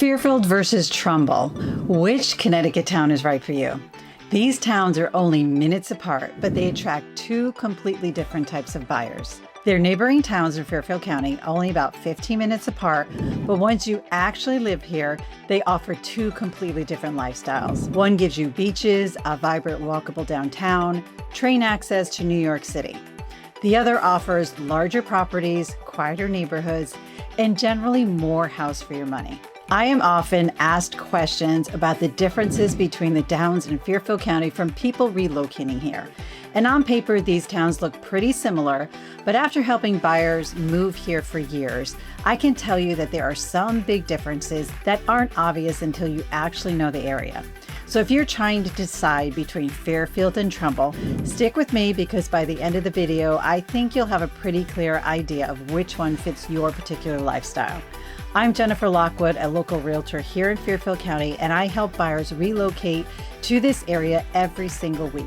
Fairfield versus Trumbull. Which Connecticut town is right for you? These towns are only minutes apart, but they attract two completely different types of buyers. They're neighboring towns in Fairfield County, only about 15 minutes apart, but once you actually live here, they offer two completely different lifestyles. One gives you beaches, a vibrant walkable downtown, train access to New York City. The other offers larger properties, quieter neighborhoods, and generally more house for your money. I am often asked questions about the differences between the towns in Fairfield County from people relocating here. And on paper, these towns look pretty similar, but after helping buyers move here for years, I can tell you that there are some big differences that aren't obvious until you actually know the area. So if you're trying to decide between Fairfield and Trumbull, stick with me because by the end of the video, I think you'll have a pretty clear idea of which one fits your particular lifestyle. I'm Jennifer Lockwood, a local realtor here in Fairfield County, and I help buyers relocate to this area every single week.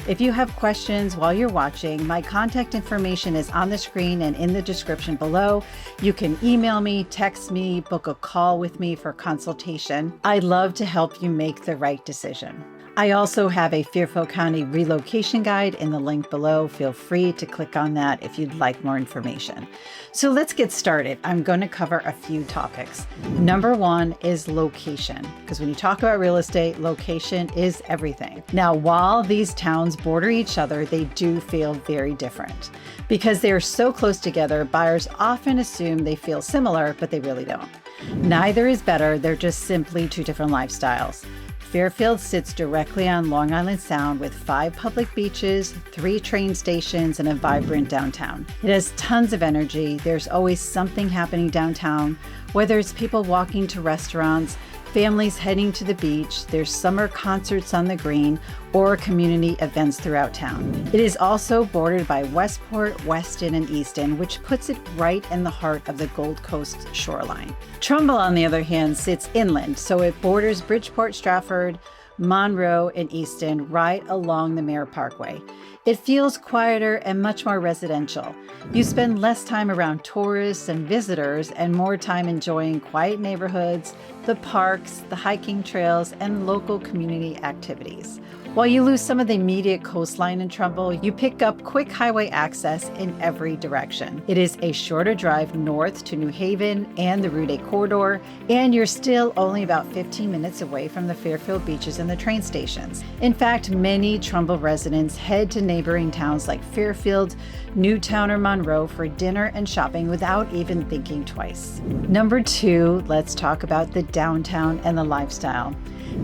If you have questions while you're watching, my contact information is on the screen and in the description below. You can email me, text me, book a call with me for consultation. I'd love to help you make the right decision. I also have a Fairfield County relocation guide in the link below. Feel free to click on that if you'd like more information. So let's get started. I'm going to cover a few topics. Number one is location, because when you talk about real estate, location is everything. Now, while these towns border each other, they do feel very different. Because they are so close together, buyers often assume they feel similar, but they really don't. Neither is better, they're just simply two different lifestyles. Fairfield sits directly on Long Island Sound with 5 public beaches, 3 train stations, and a vibrant downtown. It has tons of energy. There's always something happening downtown, whether it's people walking to restaurants, families heading to the beach, there's summer concerts on the green, or community events throughout town. It is also bordered by Westport, Weston, and Easton, which puts it right in the heart of the Gold Coast shoreline. Trumbull, on the other hand, sits inland, so it borders Bridgeport, Stratford, Monroe, and Easton right along the Mare Parkway. It feels quieter and much more residential. You spend less time around tourists and visitors and more time enjoying quiet neighborhoods, the parks, the hiking trails, and local community activities. While you lose some of the immediate coastline in Trumbull, you pick up quick highway access in every direction. It is a shorter drive north to New Haven and the Route 8 corridor, and you're still only about 15 minutes away from the Fairfield beaches and the train stations. In fact, many Trumbull residents head to neighboring towns like Fairfield, Newtown, or Monroe for dinner and shopping without even thinking twice. Number 2, let's talk about the downtown and the lifestyle.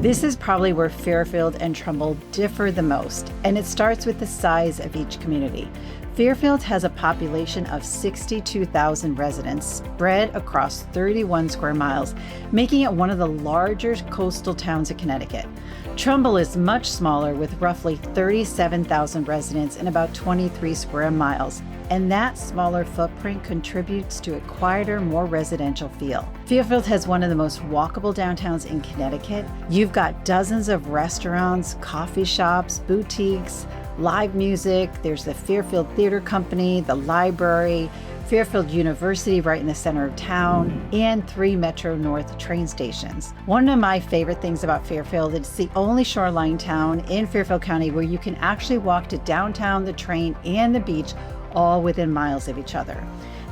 This is probably where Fairfield and Trumbull differ the most, and it starts with the size of each community. Fairfield has a population of 62,000 residents spread across 31 square miles, making it one of the larger coastal towns in Connecticut. Trumbull is much smaller with roughly 37,000 residents and about 23 square miles, and that smaller footprint contributes to a quieter, more residential feel. Fairfield has one of the most walkable downtowns in Connecticut. You've got dozens of restaurants, coffee shops, boutiques, live music. There's the Fairfield Theater Company, the library, Fairfield University right in the center of town, and 3 Metro North train stations. One of my favorite things about Fairfield is it's the only shoreline town in Fairfield County where you can actually walk to downtown, the train, and the beach all within miles of each other.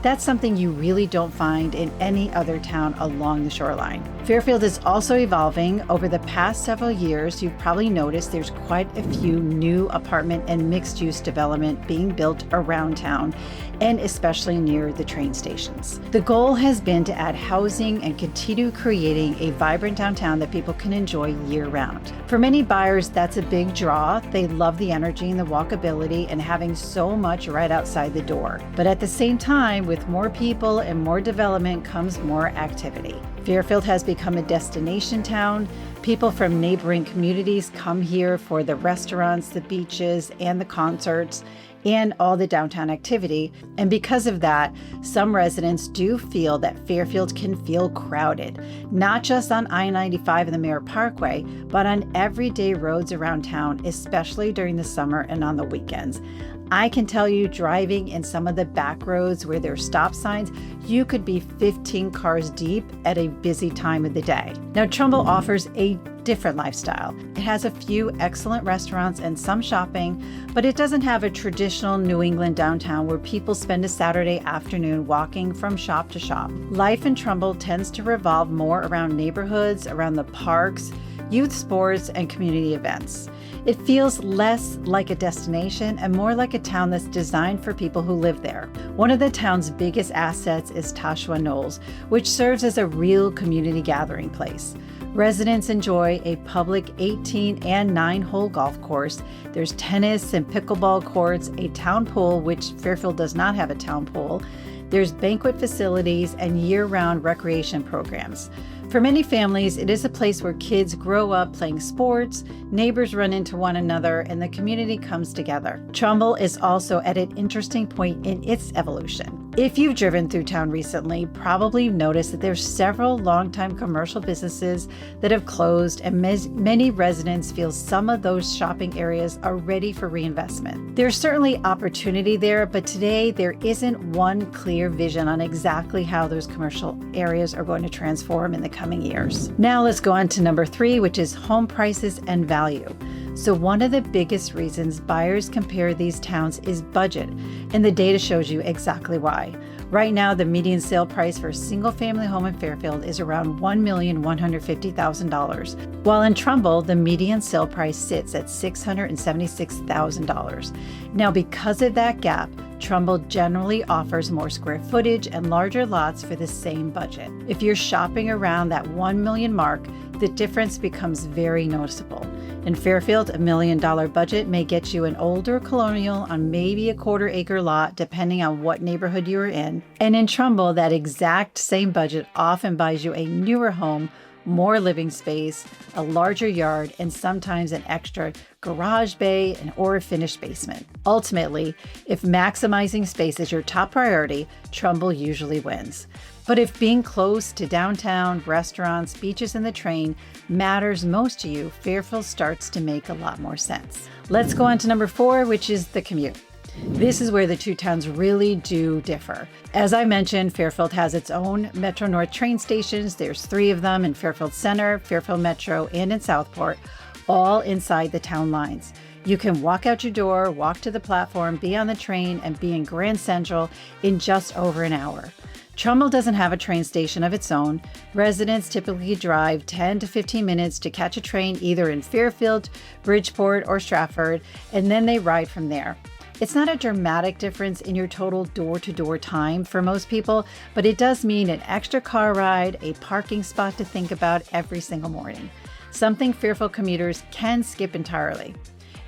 That's something you really don't find in any other town along the shoreline. Fairfield is also evolving. Over the past several years, you've probably noticed there's quite a few new apartment and mixed-use development being built around town, and especially near the train stations. The goal has been to add housing and continue creating a vibrant downtown that people can enjoy year-round. For many buyers, that's a big draw. They love the energy and the walkability and having so much right outside the door. But at the same time, with more people and more development comes more activity. Fairfield has become a destination town. People from neighboring communities come here for the restaurants, the beaches, and the concerts, and all the downtown activity. And because of that, some residents do feel that Fairfield can feel crowded, not just on I-95 and the Mare Parkway, but on everyday roads around town, especially during the summer and on the weekends. I can tell you, driving in some of the back roads where there's stop signs, you could be 15 cars deep at a busy time of the day. Now, Trumbull offers a different lifestyle. It has a few excellent restaurants and some shopping, but it doesn't have a traditional New England downtown where people spend a Saturday afternoon walking from shop to shop. Life in Trumbull tends to revolve more around neighborhoods, around the parks, youth sports, and community events. It feels less like a destination and more like a town that's designed for people who live there. One of the town's biggest assets is Tashua Knolls, which serves as a real community gathering place. Residents enjoy a public 18 and 9-hole golf course. There's tennis and pickleball courts, a town pool, which Fairfield does not have a town pool. There's banquet facilities and year-round recreation programs. For many families, it is a place where kids grow up playing sports, neighbors run into one another, and the community comes together. Trumbull is also at an interesting point in its evolution. If you've driven through town recently, probably noticed that there's several longtime commercial businesses that have closed, and many residents feel some of those shopping areas are ready for reinvestment. There's certainly opportunity there, but today there isn't one clear vision on exactly how those commercial areas are going to transform in the coming years. Now let's go on to number 3, which is home prices and value. So one of the biggest reasons buyers compare these towns is budget, and the data shows you exactly why. Right now, the median sale price for a single-family home in Fairfield is around $1,150,000, while in Trumbull, the median sale price sits at $676,000. Now, because of that gap, Trumbull generally offers more square footage and larger lots for the same budget. If you're shopping around that $1 million mark, the difference becomes very noticeable. In Fairfield, $1 million budget may get you an older colonial on maybe a quarter-acre lot, depending on what neighborhood you are in. And in Trumbull, that exact same budget often buys you a newer home, more living space, a larger yard, and sometimes an extra garage bay or a finished basement. Ultimately, if maximizing space is your top priority, Trumbull usually wins. But if being close to downtown, restaurants, beaches, and the train matters most to you, Fairfield starts to make a lot more sense. Let's go on to number 4, which is the commute. This is where the two towns really do differ. As I mentioned, Fairfield has its own Metro North train stations. There's 3 of them in Fairfield Center, Fairfield Metro, and in Southport, all inside the town lines. You can walk out your door, walk to the platform, be on the train, and be in Grand Central in just over an hour. Trumbull doesn't have a train station of its own. Residents typically drive 10 to 15 minutes to catch a train either in Fairfield, Bridgeport, or Stratford, and then they ride from there. It's not a dramatic difference in your total door-to-door time for most people, but it does mean an extra car ride, a parking spot to think about every single morning, something Fairfield commuters can skip entirely.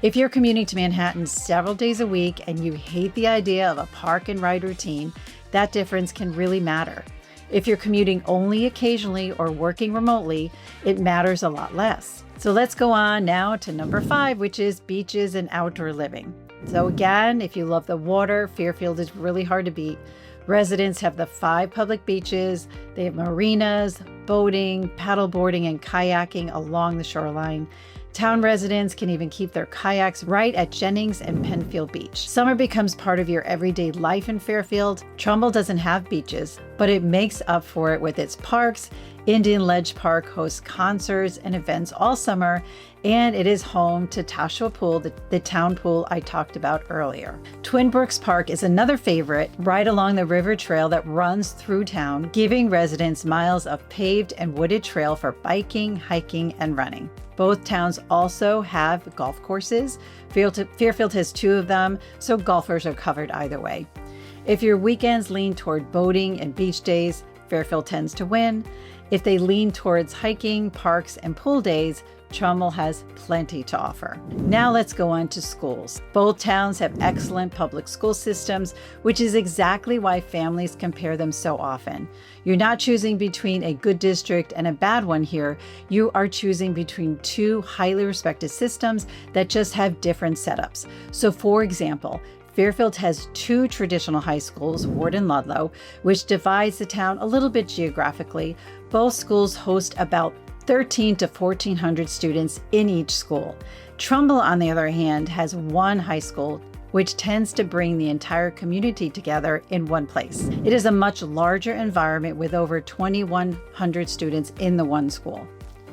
If you're commuting to Manhattan several days a week and you hate the idea of a park and ride routine, that difference can really matter. If you're commuting only occasionally or working remotely, it matters a lot less. So let's go on now to number 5, which is beaches and outdoor living. So again, if you love the water, Fairfield is really hard to beat. Residents have the 5 public beaches. They have marinas, boating, paddleboarding, and kayaking along the shoreline. Town residents can even keep their kayaks right at Jennings and Penfield Beach. Summer becomes part of your everyday life in Fairfield. Trumbull doesn't have beaches, but it makes up for it with its parks. Indian Ledge Park hosts concerts and events all summer, and it is home to Tashua Pool, the town pool I talked about earlier. Twin Brooks Park is another favorite right along the river trail that runs through town, giving residents miles of paved and wooded trail for biking, hiking, and running. Both towns also have golf courses. Fairfield has 2 of them, so golfers are covered either way. If your weekends lean toward boating and beach days, Fairfield tends to win. If they lean towards hiking, parks, and pool days, Trumbull has plenty to offer. Now let's go on to schools. Both towns have excellent public school systems, which is exactly why families compare them so often. You're not choosing between a good district and a bad one here. You are choosing between 2 highly respected systems that just have different setups. So for example, Fairfield has 2 traditional high schools, Ward and Ludlow, which divides the town a little bit geographically. Both schools host about 1,300 to 1,400 students in each school. Trumbull, on the other hand, has 1 high school, which tends to bring the entire community together in one place. It is a much larger environment with over 2,100 students in the one school.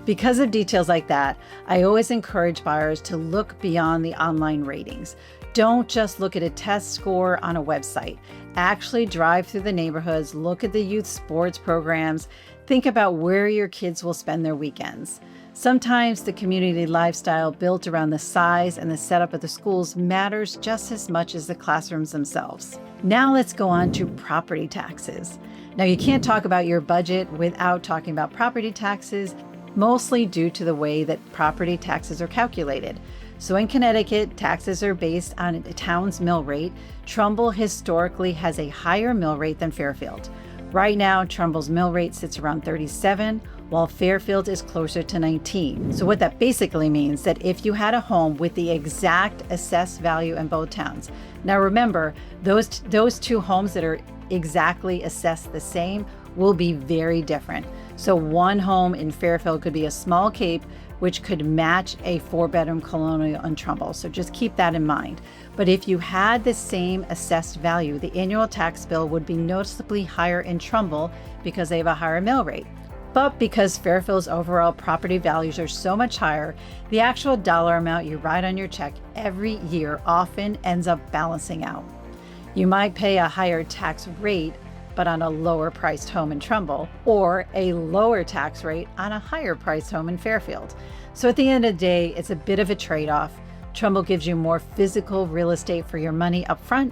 Because of details like that, I always encourage buyers to look beyond the online ratings. Don't just look at a test score on a website. Actually drive through the neighborhoods, look at the youth sports programs, think about where your kids will spend their weekends. Sometimes the community lifestyle built around the size and the setup of the schools matters just as much as the classrooms themselves. Now let's go on to property taxes. Now you can't talk about your budget without talking about property taxes, mostly due to the way that property taxes are calculated. So in Connecticut, taxes are based on a town's mill rate. Trumbull historically has a higher mill rate than Fairfield. Right now, Trumbull's mill rate sits around 37, while Fairfield is closer to 19. So what that basically means that if you had a home with the exact assessed value in both towns. Now remember, those two homes that are exactly assessed the same will be very different. So one home in Fairfield could be a small cape, which could match a 4-bedroom colonial in Trumbull. So just keep that in mind. But if you had the same assessed value, the annual tax bill would be noticeably higher in Trumbull because they have a higher mill rate. But because Fairfield's overall property values are so much higher, the actual dollar amount you write on your check every year often ends up balancing out. You might pay a higher tax rate, but on a lower priced home in Trumbull, or a lower tax rate on a higher priced home in Fairfield. So at the end of the day, it's a bit of a trade-off. Trumbull gives you more physical real estate for your money up front,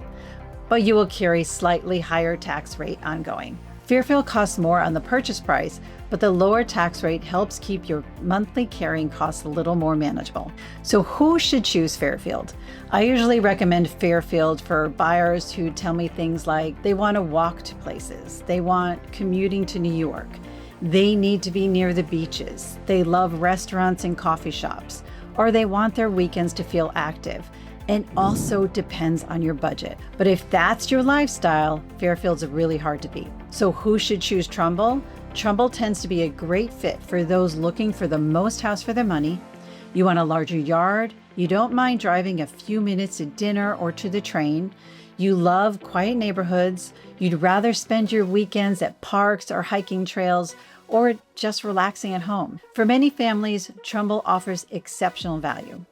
but you will carry slightly higher tax rate ongoing. Fairfield costs more on the purchase price, but the lower tax rate helps keep your monthly carrying costs a little more manageable. So who should choose Fairfield? I usually recommend Fairfield for buyers who tell me things like they want to walk to places, they want commuting to New York, they need to be near the beaches, they love restaurants and coffee shops, or they want their weekends to feel active. And also depends on your budget. But if that's your lifestyle, Fairfield's really hard to beat. So who should choose Trumbull? Trumbull tends to be a great fit for those looking for the most house for their money. You want a larger yard. You don't mind driving a few minutes to dinner or to the train. You love quiet neighborhoods. You'd rather spend your weekends at parks or hiking trails or just relaxing at home. For many families, Trumbull offers exceptional value.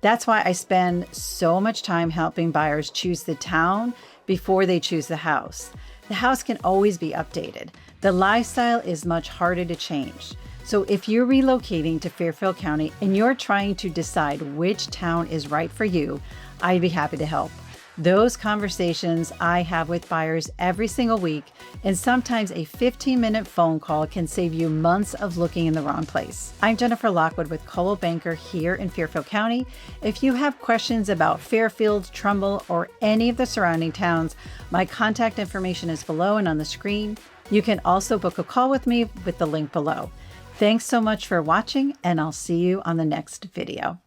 That's why I spend so much time helping buyers choose the town before they choose the house. The house can always be updated. The lifestyle is much harder to change. So if you're relocating to Fairfield County and you're trying to decide which town is right for you, I'd be happy to help. Those conversations I have with buyers every single week, and sometimes a 15-minute phone call can save you months of looking in the wrong place. I'm Jennifer Lockwood with Coldwell Banker here in Fairfield County. If you have questions about Fairfield, Trumbull, or any of the surrounding towns, my contact information is below and on the screen. You can also book a call with me with the link below. Thanks so much for watching, and I'll see you on the next video.